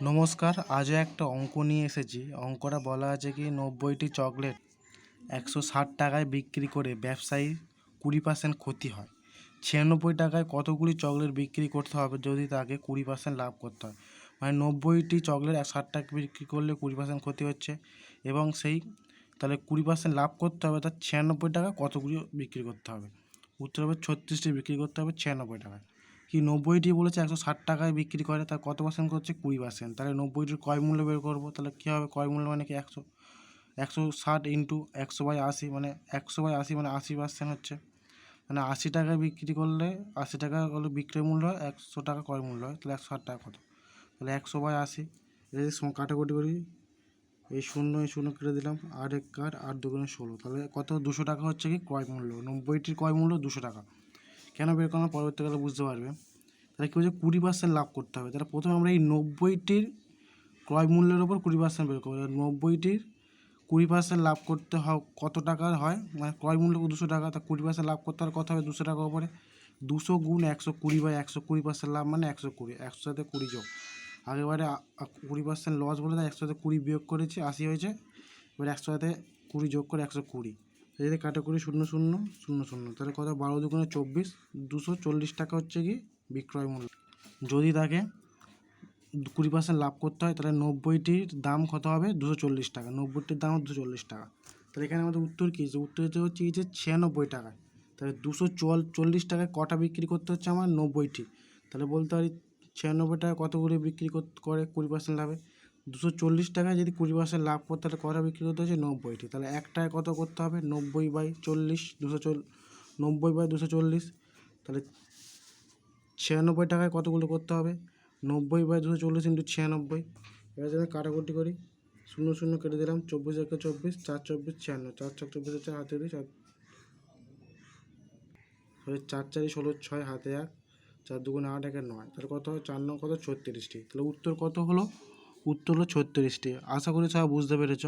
নমস্কার, আজও একটা অঙ্ক নিয়ে এসেছি। অঙ্কটা বলা আছে কি 90টি চকলেট 160 টাকায় বিক্রি করে ব্যবসায়ীর 20% ক্ষতি হয়। 96 টাকায় কতগুলি চকলেট বিক্রি করতে হবে যদি তাকে 20% লাভ করতে হয়? মানে 90টি চকলেট 60 টাকা বিক্রি করলে 20% ক্ষতি হচ্ছে এবং তাহলে 20% লাভ করতে হবে, তার 96 টাকা কতগুলি বিক্রি করতে হবে? উত্তর হবে 36টি বিক্রি করতে হবে 96 টাকায়। কি 90টি বলেছে 160 টাকায় বিক্রি করে, তার কত পার্সেন্ট করছে? 20%। তাহলে 90টির ক্রয় মূল্য বের করবো। তাহলে কী হবে? ক্রয় মূল্য মানে কি 160 ইন্টু 100/80, মানে 100/80 মানে 80% হচ্ছে। মানে 80 টাকায় বিক্রি করলে 80 টাকা হলে বিক্রয় মূল্য হয়, 100 টাকা ক্রয় মূল্য হয়, তাহলে 160 টাকা কত? তাহলে 100/80। এই কাটাকুটি করি, এই শূন্য কেটে দিলাম, 8 1 8, 8 2 16, তাহলে কত? 200 টাকা হচ্ছে কি ক্রয় মূল্য। 90টির ক্রয় মূল্য 200 টাকা। কেন বের করলাম পরবর্তীকালে বুঝতে পারবে। তাহলে কী হচ্ছে? 20% লাভ করতে হবে। তাহলে প্রথমে আমরা এই 90টির ক্রয় মূল্যের ওপর 20% বের করবো। 90টির 20% লাভ করতে কত টাকার হয়? মানে ক্রয় মূল্য 200 টাকা, তা 20% লাভ করতে হলে কত হবে? 200 টাকার উপরে 200 গুণ 120/100, 20% লাভ মানে 120, 100 সাথে 20 যোগ। আগেবারে 20% লস বলে তাই 100 সাথে 20 বিয়োগ করেছি, 80 হয়েছে। এবার 100 সাথে 20 যোগ করে 120, যদি কাটাকুটি 0 0 0 0, তাহলে কত? 12 2 24, 240 টাকা হচ্ছে কি বিক্রয় মূল্য। যদি তাকে 20% লাভ করতে হয় তাহলে 90টির দাম কত হবে? 240 টাকা। 90টির দাম 240 টাকা। তাহলে এখানে আমাদের উত্তর কী? উত্তর হচ্ছে কি যে 96 টাকায়। তাহলে 240 টাকায় কটা বিক্রি করতে হচ্ছে আমার? 90টি। তাহলে বলতে পারি 96 টাকা কতগুলি বিক্রি করে 20% লাভে? 240 টাকায় যদি 20% লাভ করতে তাহলে কটা বিক্রি করতে হচ্ছে? 90টি। তাহলে একটায় কত করতে হবে? 90/40, 90/240, তাহলে 96 টাকায় কতগুলো করতে হবে? 90/240 ইন্টু 96। এবার যদি কাটাকুটি করি, 0 0 কেটে দিলাম, 24 1 24, 4 24 56, 4 4 24 হচ্ছে হাতে দিই, 4 4 4 16 6 হাতে 1, 4 2 8 1 9, তাহলে কত হয়? 4 9 কত? 36টি। তাহলে উত্তর কত হলো? উত্তর হলো 36টি। আশা করি সবাই বুঝতে পেরেছ।